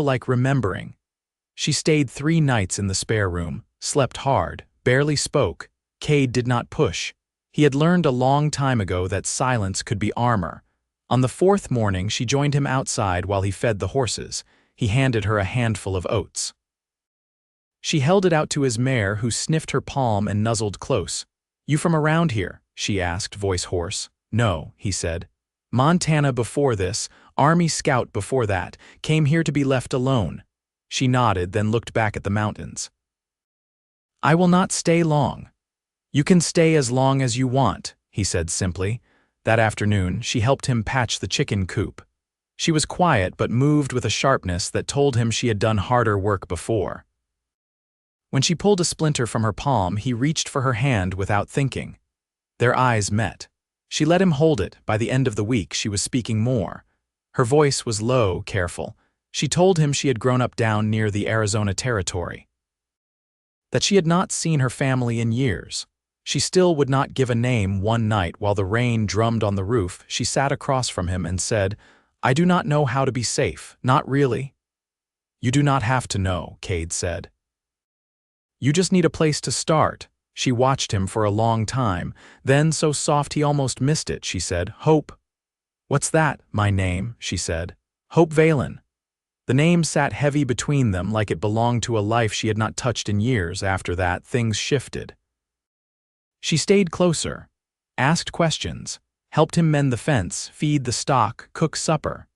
like remembering. She stayed 3 nights in the spare room, slept hard, barely spoke. Cade did not push. He had learned a long time ago that silence could be armor. On the 4th morning, she joined him outside while he fed the horses. He handed her a handful of oats. She held it out to his mare, who sniffed her palm and nuzzled close. "You from around here?" she asked, voice hoarse. "No," he said. "Montana before this, Army Scout before that, came here to be left alone." She nodded, then looked back at the mountains. "I will not stay long." "You can stay as long as you want," he said simply. That afternoon, she helped him patch the chicken coop. She was quiet but moved with a sharpness that told him she had done harder work before. When she pulled a splinter from her palm, he reached for her hand without thinking. Their eyes met. She let him hold it. By the end of the week, she was speaking more. Her voice was low, careful. She told him she had grown up down near the Arizona Territory, that she had not seen her family in years. She still would not give a name. One night, while the rain drummed on the roof, she sat across from him and said, "I do not know how to be safe, not really." "You do not have to know," Cade said. "You just need a place to start." She watched him for a long time. Then, so soft he almost missed it, she said, "Hope." "What's that?" "My name," she said. "Hope Valen." The name sat heavy between them, like it belonged to a life she had not touched in years. After that, things shifted. She stayed closer, asked questions, helped him mend the fence, feed the stock, cook supper.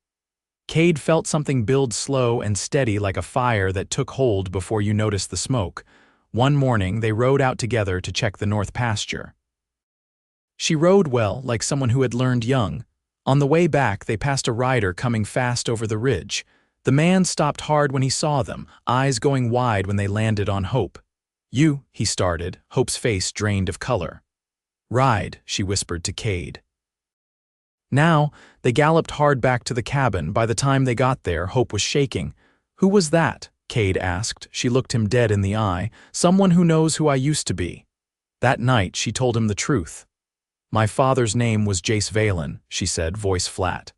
Cade felt something build slow and steady, like a fire that took hold before you noticed the smoke. One morning, they rode out together to check the north pasture. She rode well, like someone who had learned young. On the way back, they passed a rider coming fast over the ridge. The man stopped hard when he saw them, eyes going wide when they landed on Hope. "You," he started, Hope's face drained of color. "Ride," she whispered to Cade. Now, they galloped hard back to the cabin. By the time they got there, Hope was shaking. "Who was that?" Cade asked. She looked him dead in the eye. "Someone who knows who I used to be." That night, she told him the truth. "My father's name was Jace Valen," she said, voice flat.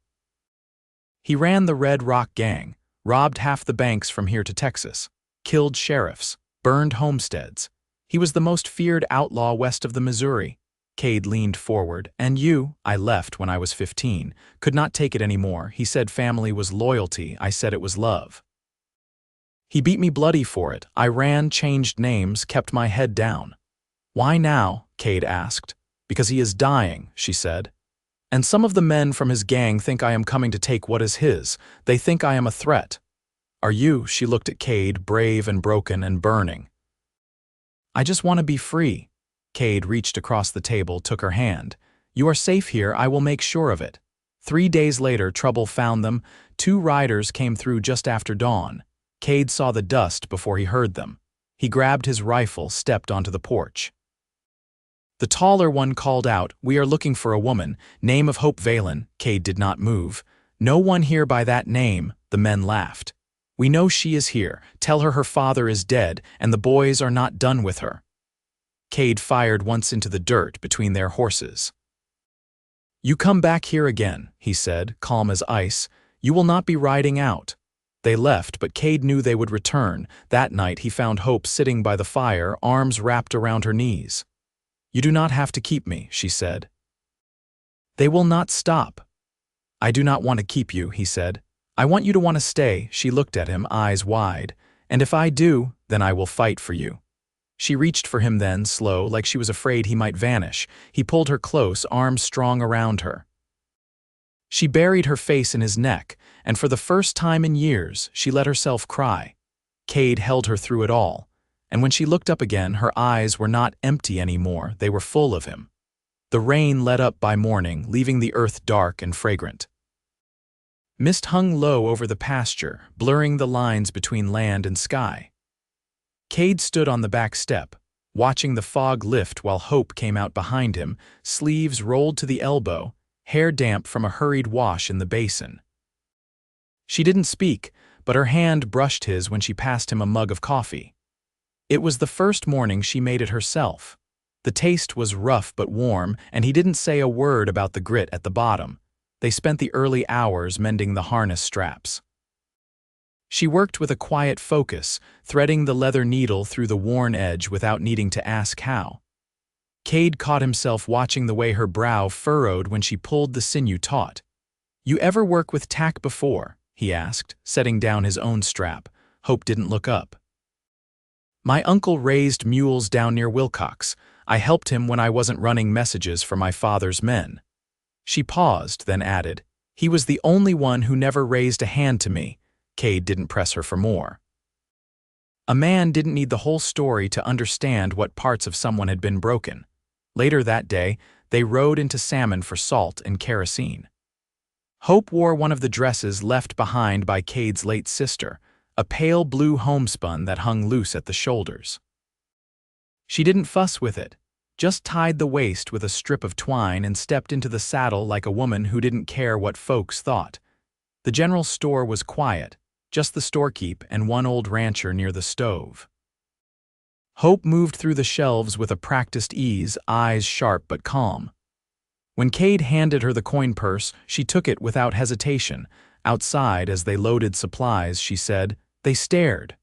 "He ran the Red Rock Gang, robbed half the banks from here to Texas, killed sheriffs, burned homesteads. He was the most feared outlaw west of the Missouri." Cade leaned forward. "And you?" "I left when I was 15. Could not take it anymore. He said family was loyalty. I said it was love. He beat me bloody for it. I ran, changed names, kept my head down." "Why now?" Cade asked. "Because he is dying," she said. "And some of the men from his gang think I am coming to take what is his. They think I am a threat." "Are you?" She looked at Cade, brave and broken and burning. "I just want to be free." Cade reached across the table, took her hand. "You are safe here. I will make sure of it." 3 days later, trouble found them. 2 riders came through just after dawn. Cade saw the dust before he heard them. He grabbed his rifle, stepped onto the porch. The taller one called out, "We are looking for a woman. Name of Hope Valen." Cade did not move. "No one here by that name." The men laughed. "We know she is here. Tell her her father is dead, and the boys are not done with her." Cade fired once into the dirt between their horses. "You come back here again," he said, calm as ice. "You will not be riding out." They left, but Cade knew they would return. That night he found Hope sitting by the fire, arms wrapped around her knees. "You do not have to keep me," she said. "They will not stop." "I do not want to keep you," he said. "I want you to want to stay." She looked at him, eyes wide. "And if I do, then I will fight for you." She reached for him then, slow, like she was afraid he might vanish. He pulled her close, arms strong around her. She buried her face in his neck, and for the first time in years, she let herself cry. Cade held her through it all, and when she looked up again, her eyes were not empty anymore, they were full of him. The rain let up by morning, leaving the earth dark and fragrant. Mist hung low over the pasture, blurring the lines between land and sky. Cade stood on the back step, watching the fog lift while Hope came out behind him, sleeves rolled to the elbow, hair damp from a hurried wash in the basin. She didn't speak, but her hand brushed his when she passed him a mug of coffee. It was the first morning she made it herself. The taste was rough but warm, and he didn't say a word about the grit at the bottom. They spent the early hours mending the harness straps. She worked with a quiet focus, threading the leather needle through the worn edge without needing to ask how. Cade caught himself watching the way her brow furrowed when she pulled the sinew taut. "You ever work with tack before?" he asked, setting down his own strap. Hope didn't look up. "My uncle raised mules down near Wilcox. I helped him when I wasn't running messages for my father's men." She paused, then added, "He was the only one who never raised a hand to me." Cade didn't press her for more. A man didn't need the whole story to understand what parts of someone had been broken. Later that day, they rode into Salmon for salt and kerosene. Hope wore one of the dresses left behind by Cade's late sister, a pale blue homespun that hung loose at the shoulders. She didn't fuss with it, just tied the waist with a strip of twine and stepped into the saddle like a woman who didn't care what folks thought. The general store was quiet, just the storekeep and one old rancher near the stove. Hope moved through the shelves with a practiced ease, eyes sharp but calm. When Cade handed her the coin purse, she took it without hesitation. Outside, as they loaded supplies, she said, "They stared."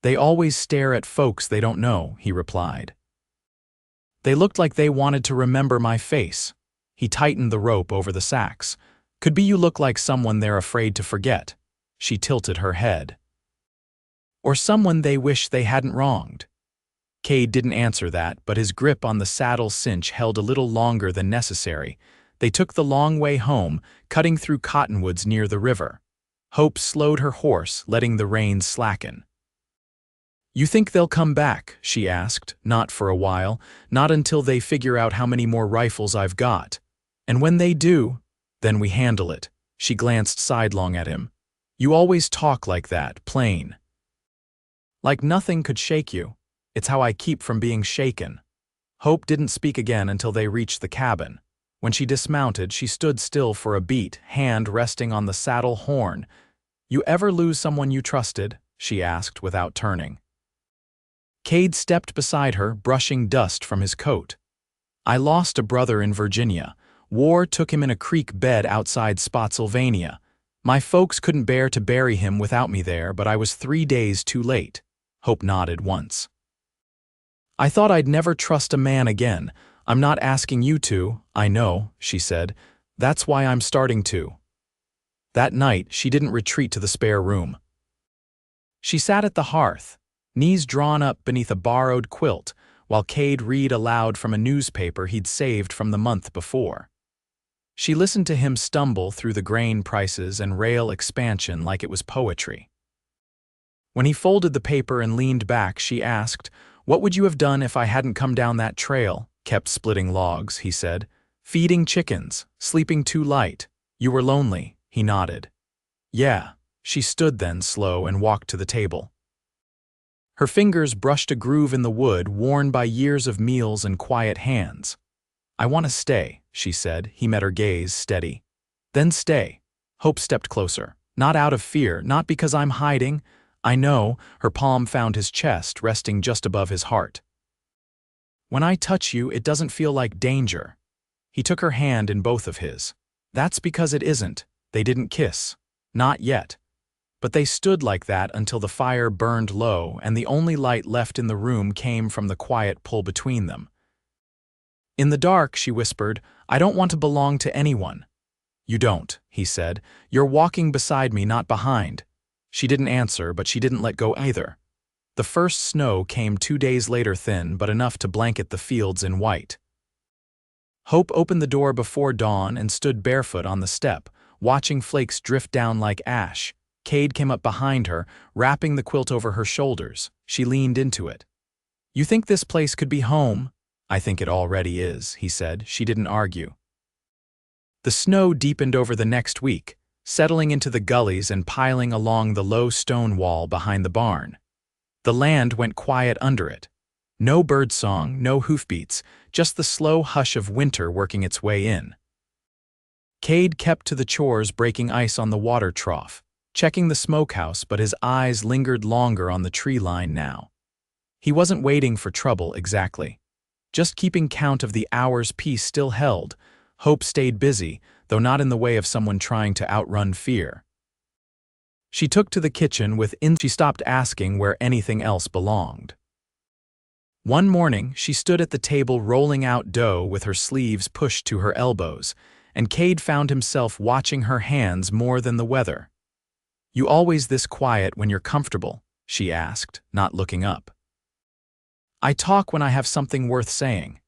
"They always stare at folks they don't know," he replied. "They looked like they wanted to remember my face." He tightened the rope over the sacks. "Could be you look like someone they're afraid to forget." She tilted her head. "Or someone they wish they hadn't wronged." Cade didn't answer that, but his grip on the saddle cinch held a little longer than necessary. They took the long way home, cutting through cottonwoods near the river. Hope slowed her horse, letting the reins slacken. "You think they'll come back?" she asked. "Not for a while, not until they figure out how many more rifles I've got. And when they do, then we handle it." She glanced sidelong at him. "You always talk like that, plain. Like nothing could shake you. It's how I keep from being shaken." Hope didn't speak again until they reached the cabin. When she dismounted, she stood still for a beat, hand resting on the saddle horn. "You ever lose someone you trusted?" she asked without turning. Cade stepped beside her, brushing dust from his coat. "I lost a brother in Virginia. War took him in a creek bed outside Spotsylvania. My folks couldn't bear to bury him without me there, but I was 3 days too late." Hope nodded once. "I thought I'd never trust a man again. I'm not asking you to, I know," she said. "That's why I'm starting to." That night, she didn't retreat to the spare room. She sat at the hearth, knees drawn up beneath a borrowed quilt, while Cade read aloud from a newspaper he'd saved from the month before. She listened to him stumble through the grain prices and rail expansion like it was poetry. When he folded the paper and leaned back, she asked, "What would you have done if I hadn't come down that trail?" "Kept splitting logs," he said. "Feeding chickens, sleeping too light. You were lonely," he nodded. "Yeah." She stood then, slow, and walked to the table. Her fingers brushed a groove in the wood worn by years of meals and quiet hands. "I want to stay," she said. He met her gaze, steady. "Then stay." Hope stepped closer. "Not out of fear, not because I'm hiding. I know." Her palm found his chest, resting just above his heart. "When I touch you, it doesn't feel like danger." He took her hand in both of his. "That's because it isn't." They didn't kiss. Not yet. But they stood like that until the fire burned low and the only light left in the room came from the quiet pull between them. "In the dark," she whispered, "I don't want to belong to anyone." "You don't," he said. "You're walking beside me, not behind." She didn't answer, but she didn't let go either. The first snow came 2 days later, thin but enough to blanket the fields in white. Hope opened the door before dawn and stood barefoot on the step, watching flakes drift down like ash. Cade came up behind her, wrapping the quilt over her shoulders. She leaned into it. "You think this place could be home?" "I think it already is," he said. She didn't argue. The snow deepened over the next week, settling into the gullies and piling along the low stone wall behind the barn. The land went quiet under it. No birdsong, no hoofbeats, just the slow hush of winter working its way in. Cade kept to the chores, breaking ice on the water trough, checking the smokehouse, but his eyes lingered longer on the tree line now. He wasn't waiting for trouble exactly, just keeping count of the hours peace still held. Hope stayed busy, though not in the way of someone trying to outrun fear. She took to the kitchen she stopped asking where anything else belonged. One morning, she stood at the table rolling out dough with her sleeves pushed to her elbows, and Cade found himself watching her hands more than the weather. "You always this quiet when you're comfortable?" she asked, not looking up. "I talk when I have something worth saying."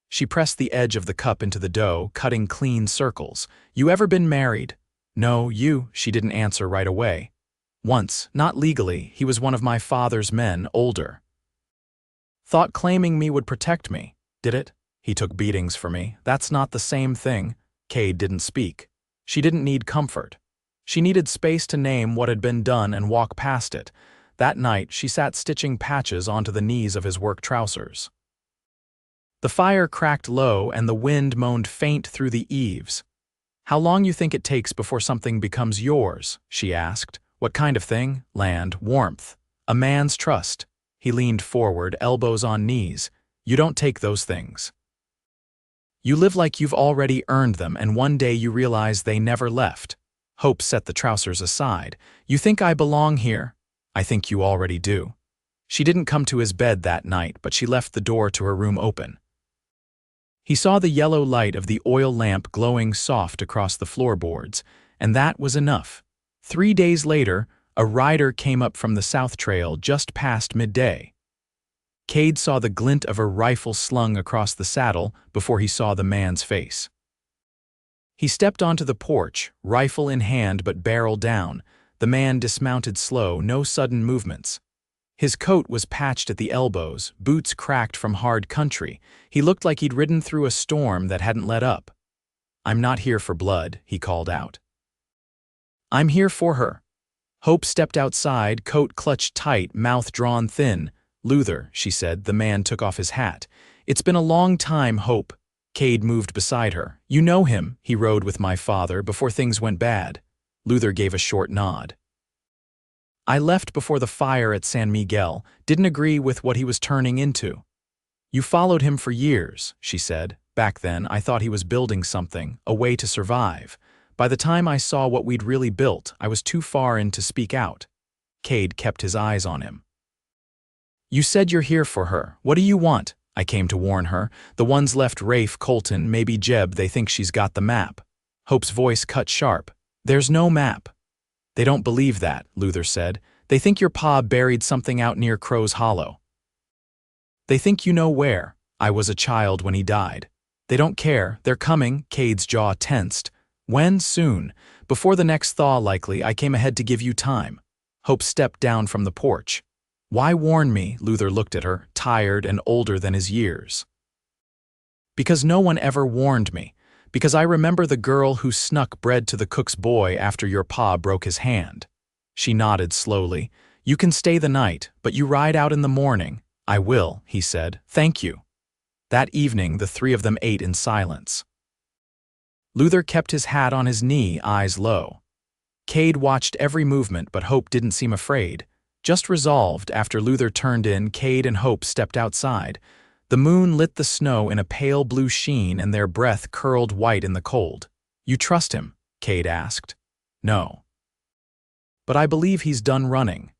She pressed the edge of the cup into the dough, cutting clean circles. "You ever been married?" "No, you," she didn't answer right away. "Once, not legally, he was one of my father's men, older. Thought claiming me would protect me. Did it? He took beatings for me. That's not the same thing." Cade didn't speak. She didn't need comfort. She needed space to name what had been done and walk past it. That night, she sat stitching patches onto the knees of his work trousers. The fire cracked low and the wind moaned faint through the eaves. "How long you think it takes before something becomes yours?" she asked. "What kind of thing?" "Land, warmth, a man's trust." He leaned forward, elbows on knees. "You don't take those things. You live like you've already earned them, and one day you realize they never left." Hope set the trousers aside. "You think I belong here?" "I think you already do." She didn't come to his bed that night, but she left the door to her room open. He saw the yellow light of the oil lamp glowing soft across the floorboards, and that was enough. 3 days later, a rider came up from the South Trail just past midday. Cade saw the glint of a rifle slung across the saddle before he saw the man's face. He stepped onto the porch, rifle in hand but barrel down. The man dismounted slow, no sudden movements. His coat was patched at the elbows, boots cracked from hard country. He looked like he'd ridden through a storm that hadn't let up. "I'm not here for blood," he called out. "I'm here for her." Hope stepped outside, coat clutched tight, mouth drawn thin. "Luther," she said. The man took off his hat. "It's been a long time, Hope." Cade moved beside her. "You know him. He rode with my father before things went bad." Luther gave a short nod. "I left before the fire at San Miguel, didn't agree with what he was turning into." "You followed him for years," she said. "Back then, I thought he was building something, a way to survive. By the time I saw what we'd really built, I was too far in to speak out." Cade kept his eyes on him. "You said you're here for her. What do you want?" "I came to warn her. The ones left Rafe, Colton, maybe Jeb, they think she's got the map." Hope's voice cut sharp. "There's no map." "They don't believe that," Luther said. "They think your pa buried something out near Crow's Hollow. They think you know where. I was a child when he died. They don't care. They're coming." Cade's jaw tensed. "When? Soon. Before the next thaw, likely. I came ahead to give you time." Hope stepped down from the porch. "Why warn me?" Luther looked at her, tired and older than his years. "Because no one ever warned me. Because I remember the girl who snuck bread to the cook's boy after your pa broke his hand." She nodded slowly. "You can stay the night, but you ride out in the morning." "I will," he said. "Thank you." That evening, the three of them ate in silence. Luther kept his hat on his knee, eyes low. Cade watched every movement, but Hope didn't seem afraid. Just resolved. After Luther turned in, Cade and Hope stepped outside. The moon lit the snow in a pale blue sheen and their breath curled white in the cold. "You trust him?" Cade asked. "No. But I believe he's done running."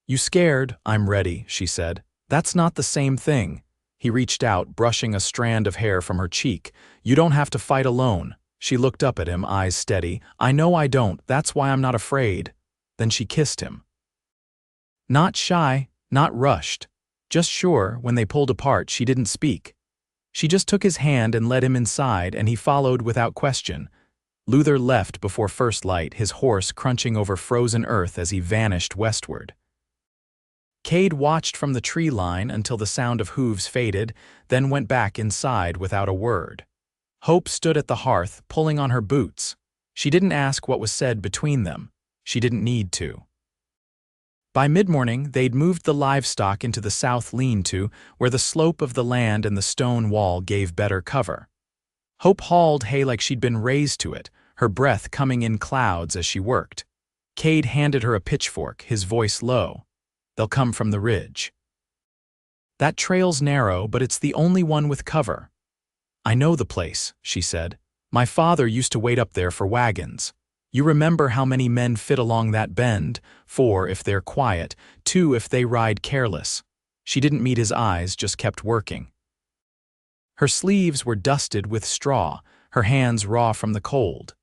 "You scared?" "I'm ready," she said. "That's not the same thing." He reached out, brushing a strand of hair from her cheek. "You don't have to fight alone." She looked up at him, eyes steady. "I know I don't. That's why I'm not afraid." Then she kissed him. Not shy, not rushed. Just sure. When they pulled apart, she didn't speak. She just took his hand and led him inside, and he followed without question. Luther left before first light, his horse crunching over frozen earth as he vanished westward. Cade watched from the tree line until the sound of hooves faded, then went back inside without a word. Hope stood at the hearth, pulling on her boots. She didn't ask what was said between them. She didn't need to. By mid-morning, they'd moved the livestock into the south lean-to, where the slope of the land and the stone wall gave better cover. Hope hauled hay like she'd been raised to it, her breath coming in clouds as she worked. Cade handed her a pitchfork, his voice low. "They'll come from the ridge. That trail's narrow, but it's the only one with cover." "I know the place," she said. "My father used to wait up there for wagons." You remember how many men fit along that bend, 4 if they're quiet, 2 if they ride careless. She didn't meet his eyes, just kept working. Her sleeves were dusted with straw, her hands raw from the cold.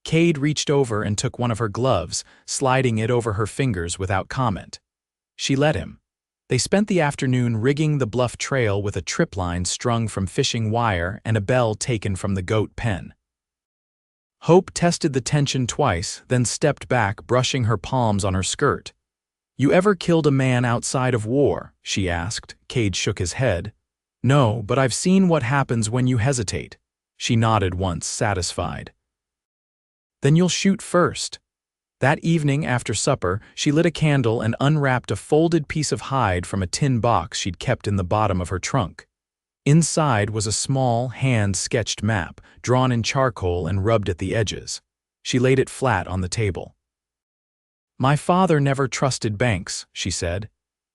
Cade reached over and took one of her gloves, sliding it over her fingers without comment. She let him. They spent the afternoon rigging the bluff trail with a trip line strung from fishing wire and a bell taken from the goat pen. Hope tested the tension twice, then stepped back, brushing her palms on her skirt. "You ever killed a man outside of war?" she asked. Cade shook his head. "No, but I've seen what happens when you hesitate." She nodded once, satisfied. "Then you'll shoot first." That evening, after supper, she lit a candle and unwrapped a folded piece of hide from a tin box she'd kept in the bottom of her trunk. Inside was a small, hand-sketched map, drawn in charcoal and rubbed at the edges. She laid it flat on the table. "My father never trusted banks," she said.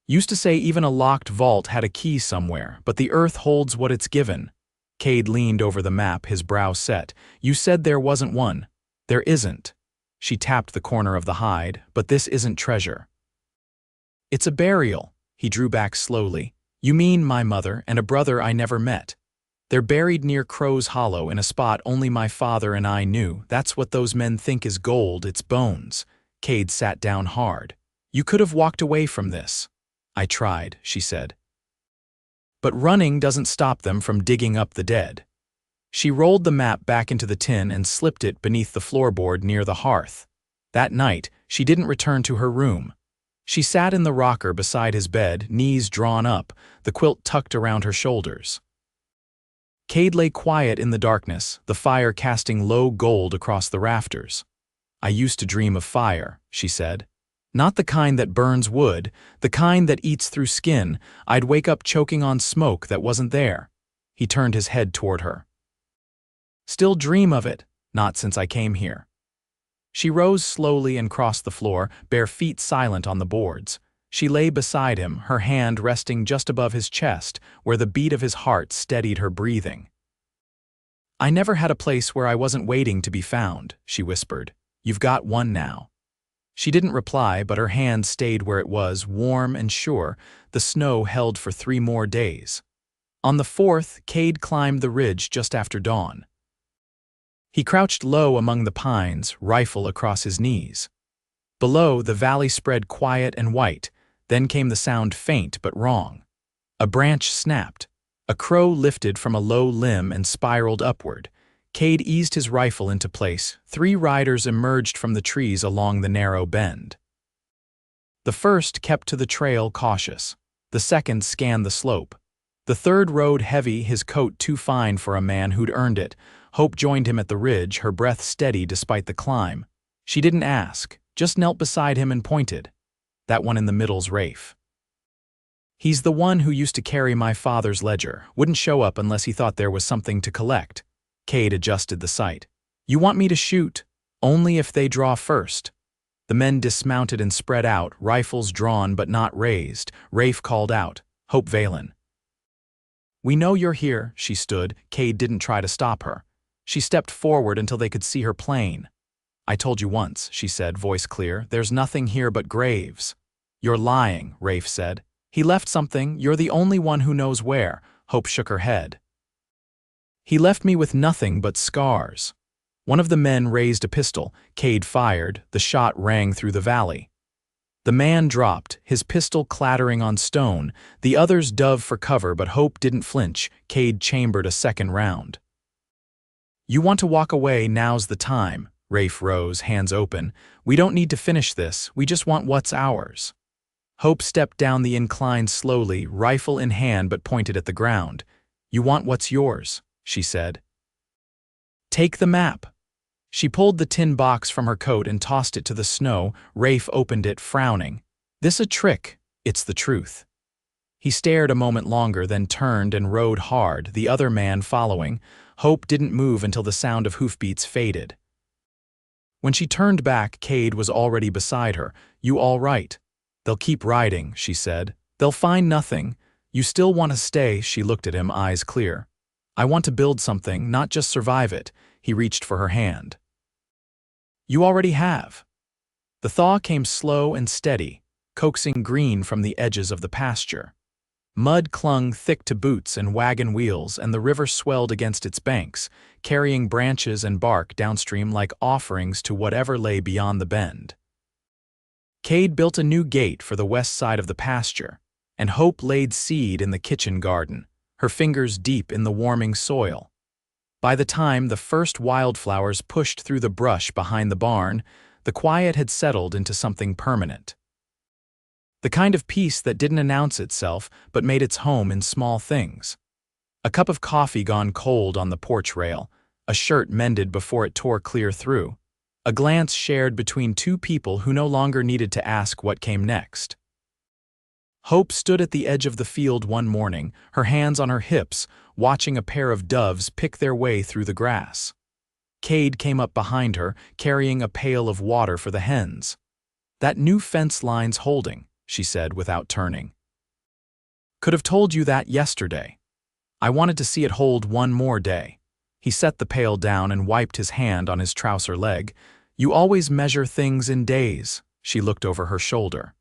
"Used to say even a locked vault had a key somewhere, but the earth holds what it's given." Cade leaned over the map, his brow set. "You said there wasn't one." "There isn't." She tapped the corner of the hide. "But this isn't treasure. It's a burial." He drew back slowly. "You mean my mother and a brother I never met. They're buried near Crow's Hollow in a spot only my father and I knew. That's what those men think is gold, it's bones." Cade sat down hard. "You could have walked away from this." "I tried," she said. "But running doesn't stop them from digging up the dead." She rolled the map back into the tin and slipped it beneath the floorboard near the hearth. That night, she didn't return to her room. She sat in the rocker beside his bed, knees drawn up, the quilt tucked around her shoulders. Cade lay quiet in the darkness, the fire casting low gold across the rafters. "I used to dream of fire," she said. "Not the kind that burns wood, the kind that eats through skin. I'd wake up choking on smoke that wasn't there." He turned his head toward her. "Still dream of it?" "Not since I came here." She rose slowly and crossed the floor, bare feet silent on the boards. She lay beside him, her hand resting just above his chest, where the beat of his heart steadied her breathing. "I never had a place where I wasn't waiting to be found," she whispered. "You've got one now." She didn't reply, but her hand stayed where it was, warm and sure. The snow held for 3 more days. On the 4th, Cade climbed the ridge just after dawn. He crouched low among the pines, rifle across his knees. Below, the valley spread quiet and white. Then came the sound, faint but wrong. A branch snapped. A crow lifted from a low limb and spiraled upward. Cade eased his rifle into place. 3 riders emerged from the trees along the narrow bend. The first kept to the trail, cautious. The second scanned the slope. The third rode heavy, his coat too fine for a man who'd earned it. Hope joined him at the ridge, her breath steady despite the climb. She didn't ask, just knelt beside him and pointed. "That one in the middle's Rafe. He's the one who used to carry my father's ledger. Wouldn't show up unless he thought there was something to collect." Cade adjusted the sight. "You want me to shoot?" "Only if they draw first." The men dismounted and spread out, rifles drawn but not raised. Rafe called out, "Hope Valen." "We know you're here." She stood. Cade didn't try to stop her. She stepped forward until they could see her plain. "I told you once," she said, voice clear. "There's nothing here but graves." "You're lying," Rafe said. "He left something. You're the only one who knows where." Hope shook her head. "He left me with nothing but scars." One of the men raised a pistol. Cade fired. The shot rang through the valley. The man dropped, his pistol clattering on stone. The others dove for cover, but Hope didn't flinch. Cade chambered a second round. "You want to walk away, now's the time." Rafe rose, hands open. "We don't need to finish this, we just want what's ours." Hope stepped down the incline slowly, rifle in hand but pointed at the ground. "You want what's yours," she said. "Take the map." She pulled the tin box from her coat and tossed it to the snow. Rafe opened it, frowning. "This a trick? It's the truth." He stared a moment longer, then turned and rode hard, the other man following. Hope didn't move until the sound of hoofbeats faded. When she turned back, Cade was already beside her. "You all right?" "They'll keep riding," she said. "They'll find nothing. You still want to stay?" She looked at him, eyes clear. "I want to build something, not just survive it." He reached for her hand. You already have. The thaw came slow and steady, coaxing green from the edges of the pasture. Mud clung thick to boots and wagon wheels, and the river swelled against its banks, carrying branches and bark downstream like offerings to whatever lay beyond the bend. Cade built a new gate for the west side of the pasture, and Hope laid seed in the kitchen garden, her fingers deep in the warming soil. By the time the first wildflowers pushed through the brush behind the barn, the quiet had settled into something permanent. The kind of peace that didn't announce itself but made its home in small things. A cup of coffee gone cold on the porch rail, a shirt mended before it tore clear through, a glance shared between two people who no longer needed to ask what came next. Hope stood at the edge of the field one morning, her hands on her hips, watching a pair of doves pick their way through the grass. Cade came up behind her, carrying a pail of water for the hens. "That new fence line's holding," she said without turning. "Could have told you that yesterday. I wanted to see it hold one more day." He set the pail down and wiped his hand on his trouser leg. "You always measure things in days." She looked over her shoulder.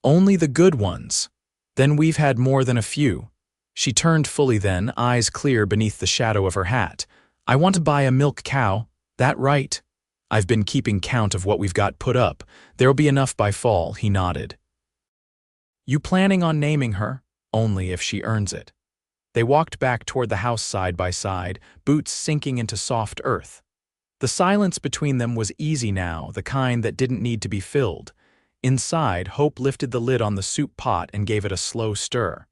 "Only the good ones. Then we've had more than a few." She turned fully then, eyes clear beneath the shadow of her hat. "I want to buy a milk cow. That right? I've been keeping count of what we've got put up. There'll be enough by fall," he nodded. "You planning on naming her?" "Only if she earns it." They walked back toward the house side by side, boots sinking into soft earth. The silence between them was easy now, the kind that didn't need to be filled. Inside, Hope lifted the lid on the soup pot and gave it a slow stir.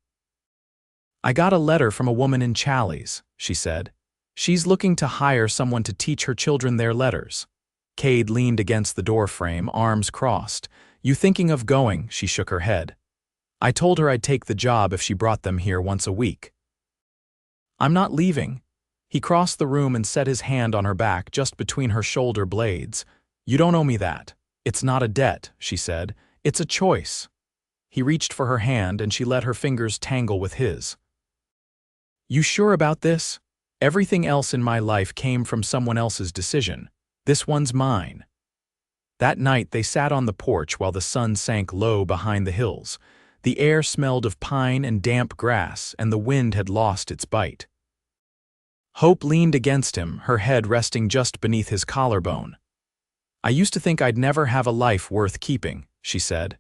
"I got a letter from a woman in Challies," she said. "She's looking to hire someone to teach her children their letters." Cade leaned against the doorframe, arms crossed. "You thinking of going?" She shook her head. "I told her I'd take the job if she brought them here once a week." "I'm not leaving." He crossed the room and set his hand on her back just between her shoulder blades. "You don't owe me that. It's not a debt," she said. "It's a choice." He reached for her hand and she let her fingers tangle with his. "You sure about this? Everything else in my life came from someone else's decision. This one's mine." That night they sat on the porch while the sun sank low behind the hills. The air smelled of pine and damp grass, and the wind had lost its bite. Hope leaned against him, her head resting just beneath his collarbone. "I used to think I'd never have a life worth keeping," she said.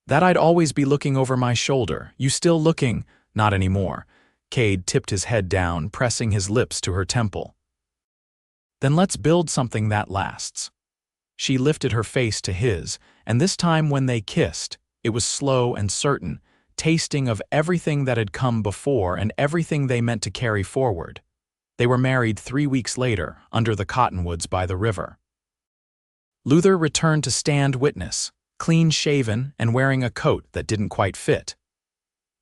"That I'd always be looking over my shoulder. You still looking?" "Not anymore." Cade tipped his head down, pressing his lips to her temple. "Then let's build something that lasts." She lifted her face to his, and this time when they kissed, it was slow and certain, tasting of everything that had come before and everything they meant to carry forward. They were married 3 weeks later, under the cottonwoods by the river. Luther returned to stand witness, clean-shaven and wearing a coat that didn't quite fit.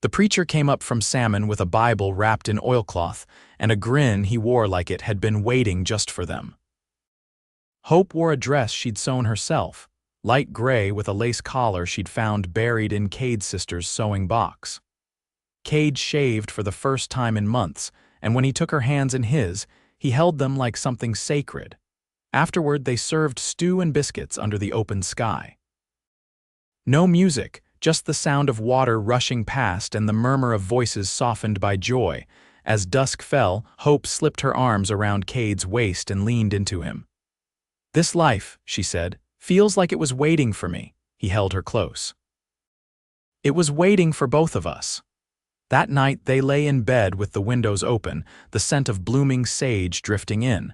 The preacher came up from Salmon with a Bible wrapped in oilcloth and a grin he wore like it had been waiting just for them. Hope wore a dress she'd sewn herself, light gray with a lace collar she'd found buried in Cade's sister's sewing box. Cade shaved for the first time in months, and when he took her hands in his, he held them like something sacred. Afterward, they served stew and biscuits under the open sky. No music, just the sound of water rushing past and the murmur of voices softened by joy. As dusk fell, Hope slipped her arms around Cade's waist and leaned into him. "This life," she said, "feels like it was waiting for me." He held her close. "It was waiting for both of us." That night they lay in bed with the windows open, the scent of blooming sage drifting in.